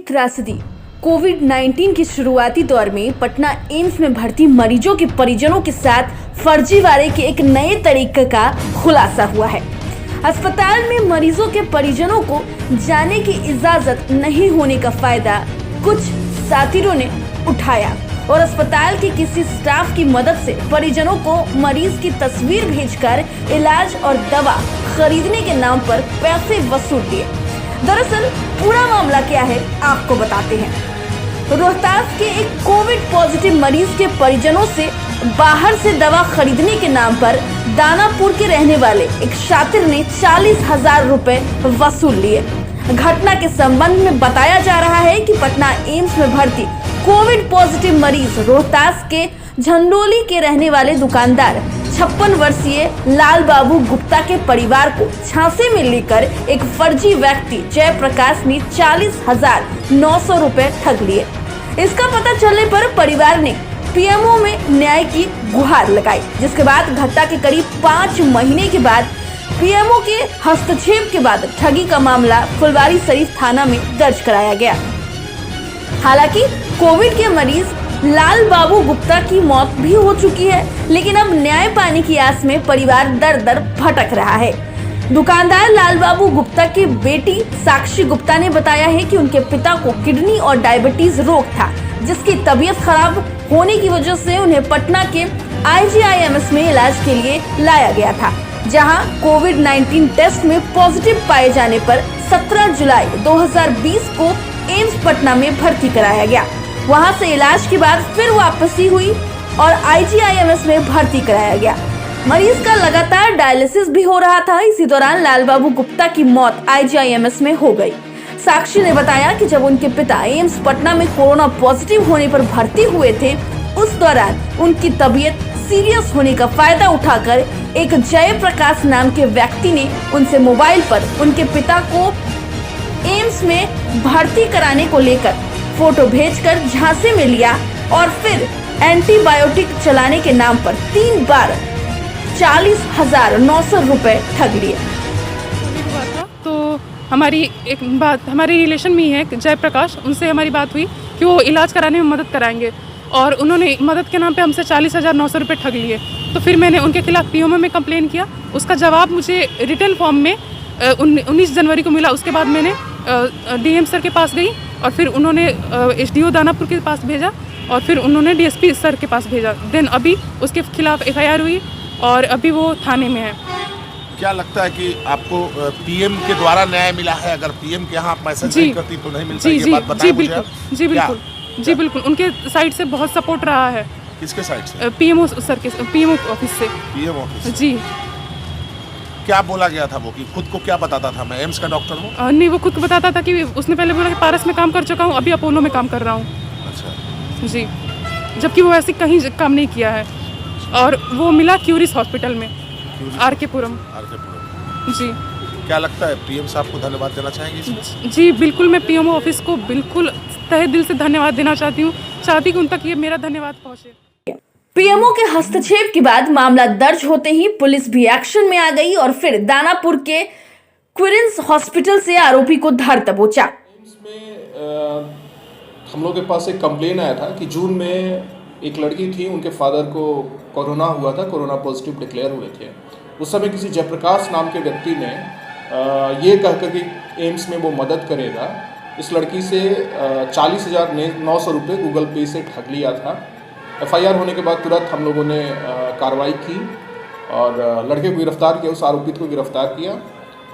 त्रासदी। कोविड-19 के शुरुआती दौर में पटना एम्स में भर्ती मरीजों के परिजनों के साथ फर्जीवाड़े के एक नए तरीके का खुलासा हुआ है। अस्पताल में मरीजों के परिजनों को जाने की इजाजत नहीं होने का फायदा कुछ साथीरों ने उठाया और अस्पताल के किसी स्टाफ की मदद से परिजनों को मरीज की तस्वीर भेजकर इलाज और दवा खरीदने के नाम पर पैसे वसूल लिए। दरअसल पूरा मामला क्या है आपको बताते हैं। रोहतास के एक कोविड पॉजिटिव मरीज के परिजनों से बाहर से दवा खरीदने के नाम पर दानापुर के रहने वाले एक छात्र ने 40,000 रुपए वसूल लिए। घटना के संबंध में बताया जा रहा है कि पटना एम्स में भर्ती कोविड पॉजिटिव मरीज रोहतास के झंडोली के रहने वाले दुकानदार 56 वर्षीय लाल बाबू गुप्ता के परिवार को झांसे में लेकर एक फर्जी व्यक्ति जयप्रकाश ने 40,900 रुपए ठग लिए। इसका पता चलने पर परिवार ने पीएमओ में न्याय की गुहार लगाई, जिसके बाद घटना के करीब 5 महीने के बाद पीएमओ के हस्तक्षेप के बाद ठगी का मामला फुलवारी शरीफ थाना में दर्ज कराया गया। हालांकि कोविड के मरीज लाल बाबू गुप्ता की मौत भी हो चुकी है, लेकिन अब न्याय पाने की आस में परिवार दर दर भटक रहा है। दुकानदार लाल बाबू गुप्ता की बेटी साक्षी गुप्ता ने बताया है कि उनके पिता को किडनी और डायबिटीज रोग था, जिसकी तबीयत खराब होने की वजह से उन्हें पटना के IGIMS में इलाज के लिए लाया गया था, जहां कोविड-19 टेस्ट में पॉजिटिव पाए जाने पर 17 जुलाई 2020 को एम्स पटना में भर्ती कराया गया। वहां से इलाज के बाद फिर वापसी हुई और IGIMS में भर्ती कराया गया। मरीज का लगातार डायलिसिस भी हो रहा था। इसी दौरान लाल बाबू गुप्ता की मौत IGIMS में हो गई। साक्षी ने बताया कि जब उनके पिता एम्स पटना में कोरोना पॉजिटिव होने पर भर्ती हुए थे, उस दौरान उनकी तबीयत सीरियस होने का फायदा उठाकर एक जयप्रकाश नाम के व्यक्ति ने उनसे मोबाइल पर उनके पिता को एम्स में भर्ती कराने को लेकर फोटो भेजकर झांसे में लिया और फिर एंटीबायोटिक चलाने के नाम पर 3 बार 40,900 रुपए ठग लिए। तो हमारी रिलेशन में ही है जयप्रकाश, उनसे हमारी बात हुई कि वो इलाज कराने में मदद कराएंगे और उन्होंने मदद के नाम पे हमसे 40,900 रुपये ठग लिए। तो फिर मैंने उनके खिलाफ पीएमओ में कंप्लेन किया। उसका जवाब मुझे रिटर्न फॉर्म में 19 जनवरी को मिला। उसके बाद मैंने DM सर के पास गई और फिर उन्होंने SDO दानापुर के पास भेजा और फिर उन्होंने DSP सर के पास भेजा। देन अभी उसके खिलाफ FIR हुई और अभी वो थाने में है। क्या लगता है कि आपको PM के द्वारा न्याय मिला है? अगर PM के यहाँ मैसेज नहीं करती तो नहीं मिलता, ये बात बताएं मुझे। जी बिल्कुल, उनके साइड से बहुत सपोर्ट रहा है। किसके साइड से? PMO सर के, PMO ऑफिस से। PM ऑफिस जी। क्या बोला गया था वो कि खुद को क्या बताता था, मैं एम्स का डॉक्टर हूँ? नहीं, वो खुद को बताता था कि उसने पहले बोला कि पारस में काम कर चुका हूँ, अभी अपोलो में काम कर रहा हूँ। अच्छा जी, जबकि वो ऐसे कहीं काम नहीं किया है। और वो मिला क्यूरिस हॉस्पिटल में, RK पुरम। जी। क्या लगता है PM साहब को धन्यवाद देना चाहेंगे इसमें? जी बिल्कुल, मैं PMO ऑफिस को बिल्कुल तहे दिल से धन्यवाद देना चाहती हूँ कि उन तक ये मेरा धन्यवाद पहुँचे। पीएमओ के हस्तक्षेप के बाद मामला दर्ज होते ही पुलिस भी एक्शन में आ गई और फिर दानापुर के क्विरिंस हॉस्पिटल से आरोपी को धर दबोचा। इसमें हम लोग के पास एक कंप्लेन आया था कि जून में एक लड़की थी, उनके फादर को कोरोना हुआ था, कोरोना पॉजिटिव डिक्लेयर हुए थे। उस समय किसी जयप्रकाश नाम के व्यक्ति ने ये कहकर कि एम्स में वो मदद करेगा, इस लड़की से 40,900 रुपये गूगल पे से ठग लिया था। FIR होने के बाद तुरंत हम लोगों ने कार्रवाई की और लड़के को गिरफ्तार किया, उस आरोपित को गिरफ्तार किया।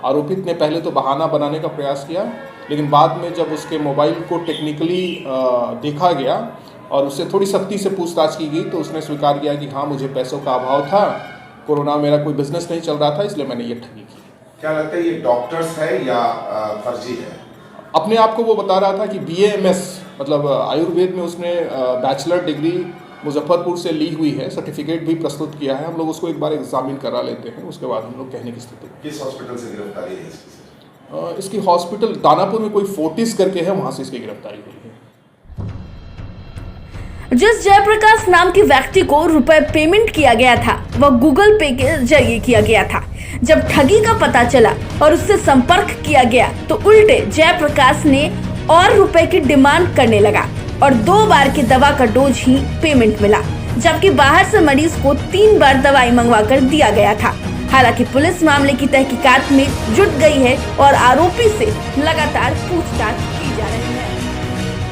आरोपित ने पहले तो बहाना बनाने का प्रयास किया, लेकिन बाद में जब उसके मोबाइल को टेक्निकली देखा गया और उससे थोड़ी सख्ती से पूछताछ की गई तो उसने स्वीकार किया कि हाँ, मुझे पैसों का अभाव था, कोरोना मेरा कोई बिजनेस नहीं चल रहा था, इसलिए मैंने ये ठगी की। क्या लगता है ये डॉक्टर्स है या फर्जी है? अपने आप को वो बता रहा था कि BAMS मतलब आयुर्वेद में उसने बैचलर डिग्री मुजफ्फरपुर से ली हुई है, सर्टिफिकेट भी प्रस्तुत किया है। हम लोग उसको एक बार एग्जामिन करा लेते हैं, उसके बाद हम लोग कहने की स्थिति। किस हॉस्पिटल से गिरफ्तारी है इसकी? हॉस्पिटल दानापुर में कोई फोर्टिस करके है, वहाँ से इसकी गिरफ्तारी हुई है। जिस जयप्रकाश नाम के व्यक्ति को रुपए पेमेंट किया गया था वह गूगल पे के जरिए किया गया था। जब ठगी का पता चला और उससे संपर्क किया गया तो उल्टे जयप्रकाश ने और रुपए की डिमांड करने लगा और 2 बार की दवा का डोज ही पेमेंट मिला, जबकि बाहर से मरीज को 3 बार दवाई मंगवा कर दिया गया था। हालांकि पुलिस मामले की तहकीकात में जुट गई है और आरोपी से लगातार पूछताछ की जा रही है।